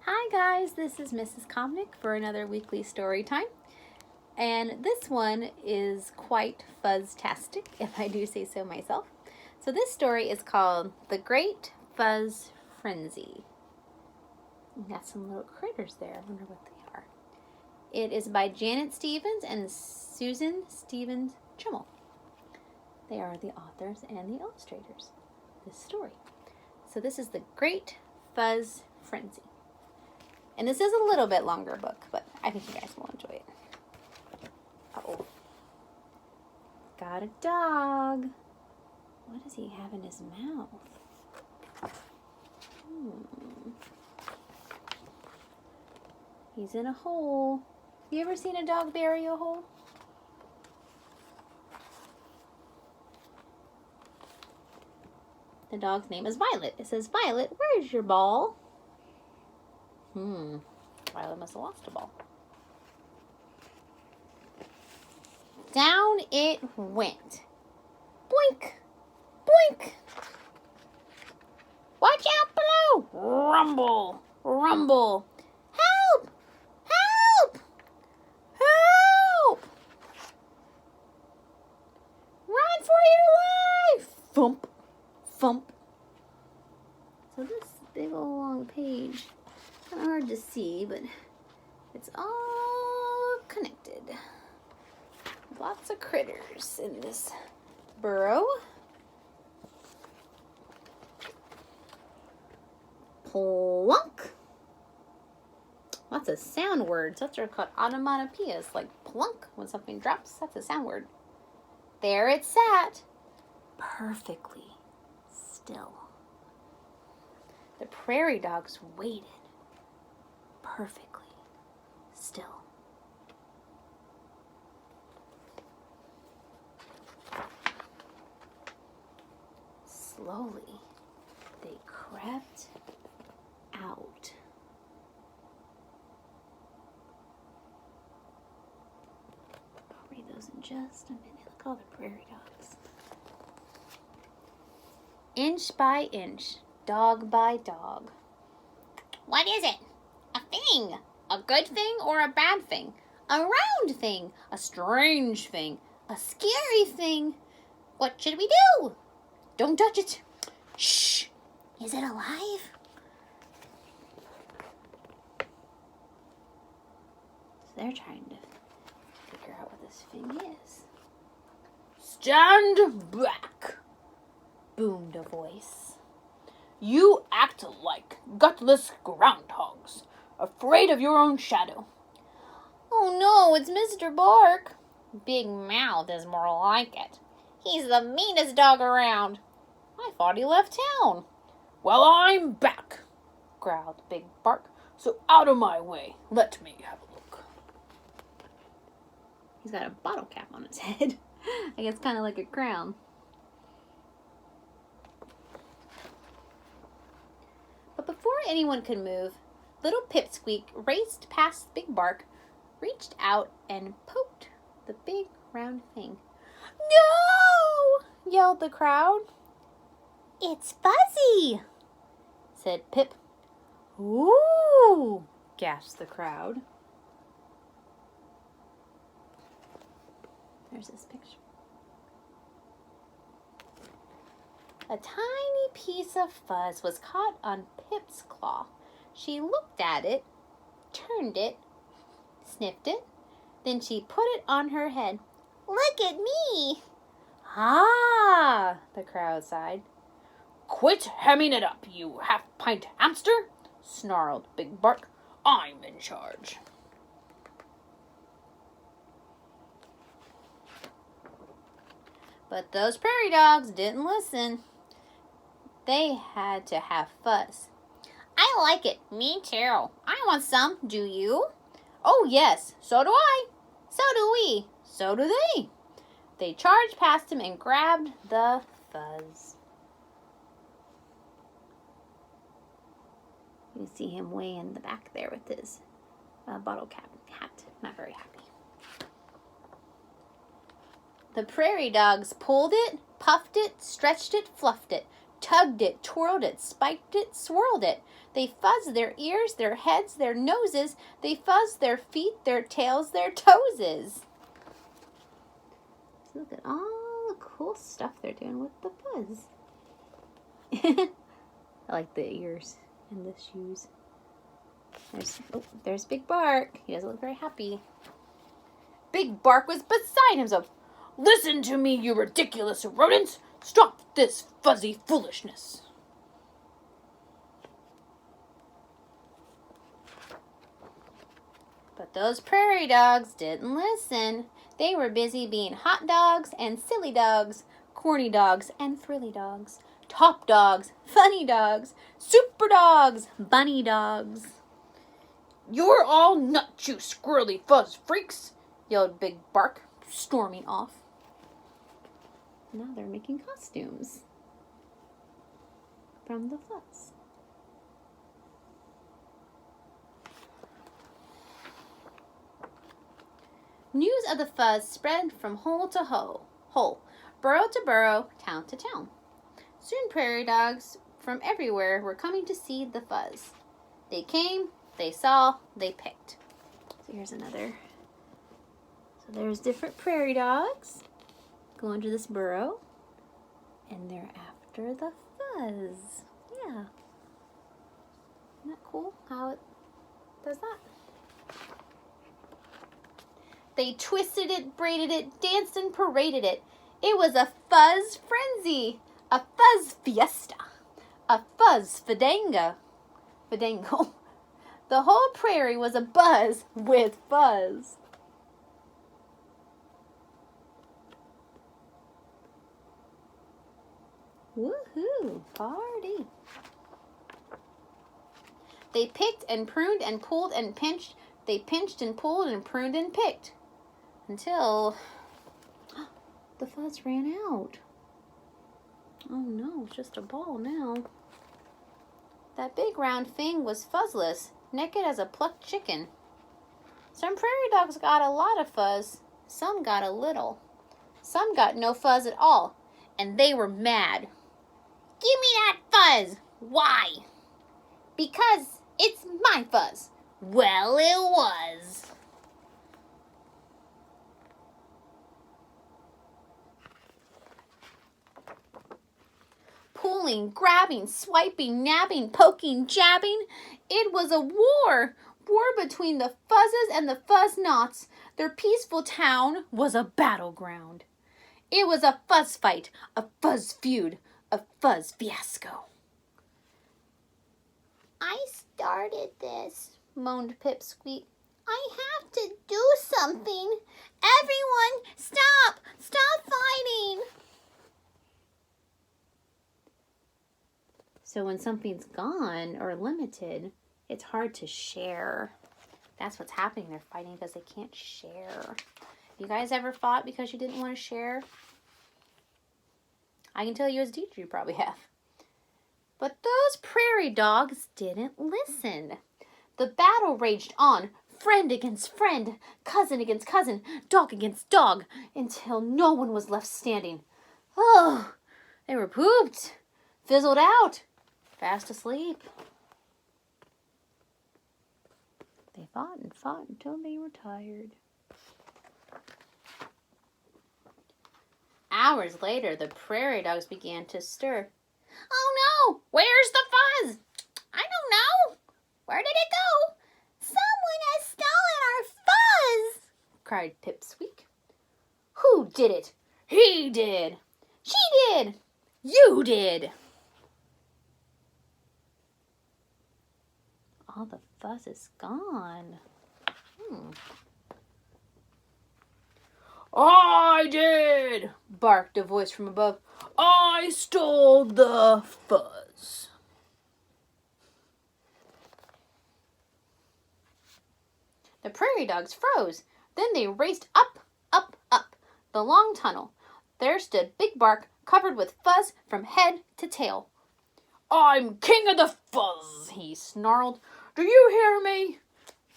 Hi guys, this is Mrs. Comnick for another weekly story time. And this one is quite fuzztastic, if I do say so myself. So this story is called The Great Fuzz Frenzy. Got some little critters there. I wonder what they are. It is by Janet Stevens and Susan Stevens Crummel. They are the authors and the illustrators of this story. So this is The Great Fuzz Frenzy. And this is a little bit longer book, but I think you guys will enjoy it. Uh-oh. Got a dog. What does he have in his mouth? He's in a hole. You ever seen a dog bury a hole? The dog's name is Violet. It says, "Violet, where's your ball?" Violet must have lost a ball. Down it went. Boink! Boink! Watch out below! Rumble! Rumble! Help! Help! Help! Run for your life! Thump! Thump! So this big old long page, kind of hard to see, but it's all connected. Lots of critters in this burrow. Plunk. Lots of sound words. Those are called onomatopoeias, like plunk when something drops. That's a sound word. There it sat, perfectly still. The prairie dogs waited, perfectly still. Slowly, they crept out. I'll read those in just a minute. Look at all the prairie dogs. Inch by inch, dog by dog. What is it? A thing. A good thing or a bad thing? A round thing. A strange thing. A scary thing. What should we do? Don't touch it. Shh. Is it alive? So they're trying to figure out what this thing is. Stand back, boomed a voice. You act like gutless groundhogs, afraid of your own shadow. Oh no, it's Mr. Bark. Big Mouth is more like it. He's the meanest dog around. I thought he left town. Well, I'm back, growled Big Bark. So out of my way. Let me have a look. He's got a bottle cap on his head. I guess kind of like a crown. But before anyone could move, little Pipsqueak raced past Big Bark, reached out, and poked the big round thing. No! Yelled the crowd. It's Fuzzy, said Pip. Ooh, gasped the crowd. There's this picture. A tiny piece of fuzz was caught on Pip's claw. She looked at it, turned it, sniffed it, then she put it on her head. Look at me! Ah, the crowd sighed. Quit hemming it up, you half-pint hamster, snarled Big Bark. I'm in charge. But those prairie dogs didn't listen. They had to have Fuzz. I like it. Me too. I want some. Do you? Oh, yes. So do I. So do we. So do they. They charged past him and grabbed the Fuzz. You see him way in the back there with his bottle cap hat. Not very happy. The prairie dogs pulled it, puffed it, stretched it, fluffed it, tugged it, twirled it, spiked it, swirled it. They fuzzed their ears, their heads, their noses. They fuzzed their feet, their tails, their toeses. Look at all the cool stuff they're doing with the fuzz. I like the ears and the shoes. There's Big Bark. He doesn't look very happy. Big Bark was beside himself. Listen to me, you ridiculous rodents. Stop this fuzzy foolishness. But those prairie dogs didn't listen. They were busy being hot dogs and silly dogs, corny dogs and frilly dogs, top dogs, funny dogs, super dogs, bunny dogs. You're all nuts, you squirrely fuzz freaks, yelled Big Bark, storming off. Now they're making costumes from the fuzz. News of the fuzz spread from hole to hole, burrow to burrow, town to town. Soon prairie dogs from everywhere were coming to see the fuzz. They came, they saw, they picked. So here's another. So there's different prairie dogs going to this burrow, and they're after the fuzz. Yeah. Isn't that cool how it does that? They twisted it, braided it, danced and paraded it. It was a fuzz frenzy, a fuzz fiesta, a fuzz fandango. The whole prairie was abuzz with fuzz. Woohoo! Party! They picked and pruned and pulled and pinched. They pinched and pulled and pruned and picked. Until the fuzz ran out. Oh no, it's just a ball now. That big round thing was fuzzless, naked as a plucked chicken. Some prairie dogs got a lot of fuzz. Some got a little. Some got no fuzz at all. And they were mad. Give me that fuzz! Why? Because it's my fuzz. Well, it was. Pulling, grabbing, swiping, nabbing, poking, jabbing. It was a war. War between the fuzzes and the fuzz knots. Their peaceful town was a battleground. It was a fuzz fight, a fuzz feud, a fuzz fiasco. I started this, moaned Pipsqueak. I have to do something. Everyone, stop! Stop fighting! So when something's gone or limited, it's hard to share. That's what's happening. They're fighting because they can't share. You guys ever fought because you didn't want to share? I can tell you as a teacher, you probably have. But those prairie dogs didn't listen. The battle raged on, friend against friend, cousin against cousin, dog against dog, until no one was left standing. Oh, they were pooped, fizzled out, fast asleep. They fought and fought until they were tired. Hours later, the prairie dogs began to stir. Oh no! Where's the fuzz? I don't know. Where did it go? Someone has stolen our fuzz! Cried Pipsqueak. Who did it? He did. She did. You did. All the fuzz is gone. I did, barked a voice from above. I stole the fuzz. The prairie dogs froze. Then they raced up, up, up the long tunnel. There stood Big Bark, covered with fuzz from head to tail. I'm king of the fuzz, he snarled. Do you hear me?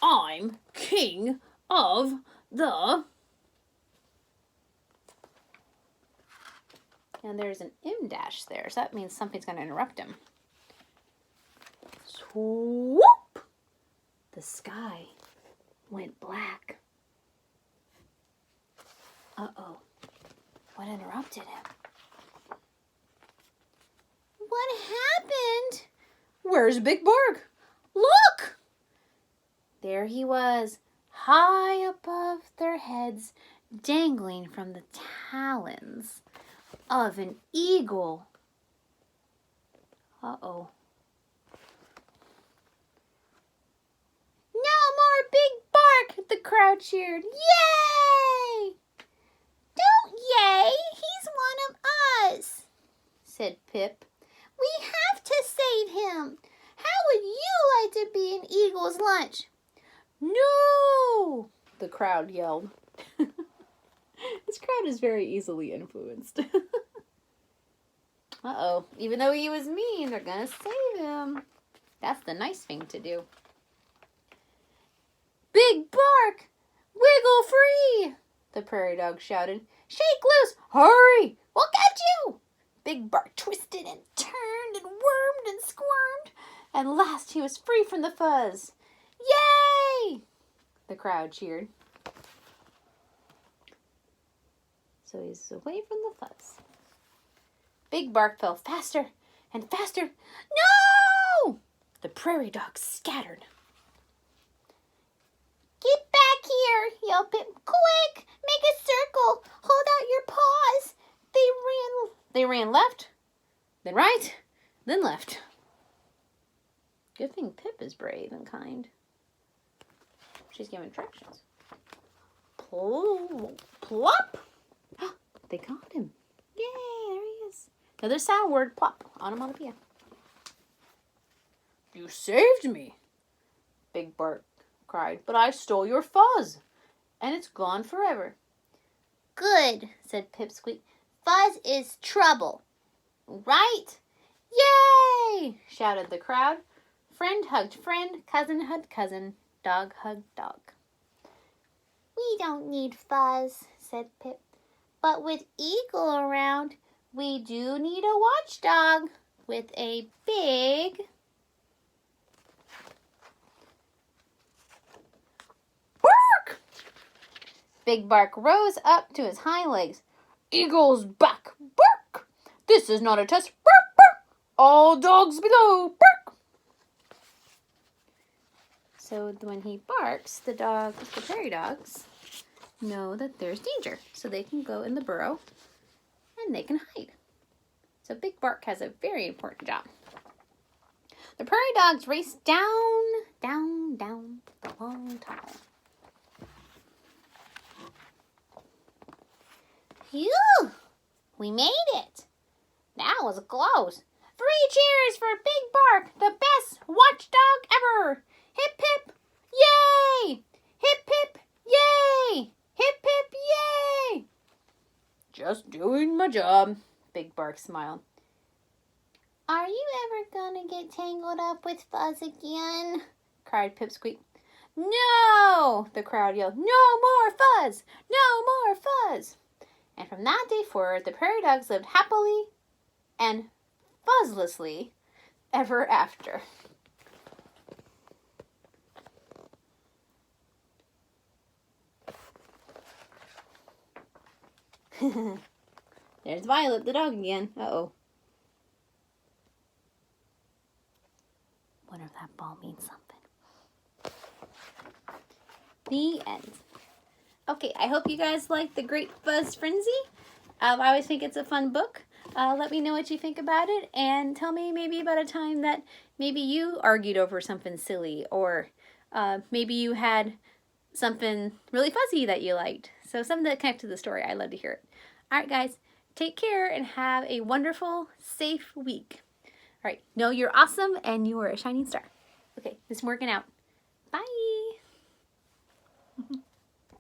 I'm king of the... And there's an M dash there, so that means something's going to interrupt him. Swoop! The sky went black. Uh-oh. What interrupted him? What happened? Where's Big Bark? Look! There he was, high above their heads, dangling from the talons of an eagle. Uh-oh. No more Big Bark, the crowd cheered. Yay! Don't yay, he's one of us, said Pip. We have to save him. How would you like to be an eagle's lunch? No, the crowd yelled. This crowd is very easily influenced. Uh-oh, even though he was mean, they're gonna save him. That's the nice thing to do. Big Bark! Wiggle free! The prairie dog shouted. Shake loose! Hurry! We'll catch you! Big Bark twisted and turned and wormed and squirmed. At last he was free from the fuzz. Yay! The crowd cheered. So he's away from the fuzz. Big Bark fell faster and faster. No! The prairie dogs scattered. Get back here, yelled Pip. Quick! Make a circle! Hold out your paws! They ran left, then right, then left. Good thing Pip is brave and kind. She's giving directions. Plop! They got him. Yay, there he is. Another sound word, plop, onomatopoeia. You saved me, Big Bark cried, but I stole your fuzz, and it's gone forever. Good, said Pipsqueak. Fuzz is trouble, right? Yay! Shouted the crowd. Friend hugged friend, cousin hugged cousin, dog hugged dog. We don't need Fuzz, said Pip. But with Eagle around, we do need a watchdog with a big bark. Big Bark rose up to his hind legs. Eagle's back. Bark! This is not a test. Bark, bark! All dogs below. Bark! So when he barks, the prairie dogs, know that there's danger. So they can go in the burrow and they can hide. So Big Bark has a very important job. The prairie dogs raced down, down, down the long tunnel. Phew! We made it. That was close. 3 cheers for Big Bark, the best watchdog ever. Hip, hip, yay! Hip, hip, yay! Hip, hip, yay! Just doing my job, Big Bark smiled. Are you ever gonna get tangled up with Fuzz again? Cried Pipsqueak. No! The crowd yelled. No more Fuzz! No more Fuzz! And from that day forward, the prairie dogs lived happily and fuzzlessly ever after. There's Violet, the dog again. Uh-oh. Wonder if that ball means something. The end. Okay, I hope you guys like The Great Fuzz Frenzy. I always think it's a fun book. Let me know what you think about it, and tell me maybe about a time that maybe you argued over something silly, or maybe you had something really fuzzy that you liked. So something that connected to the story. I'd love to hear it. All right, guys, take care and have a wonderful, safe week. All right, know you're awesome and you are a shining star. Okay, this is working out. Bye.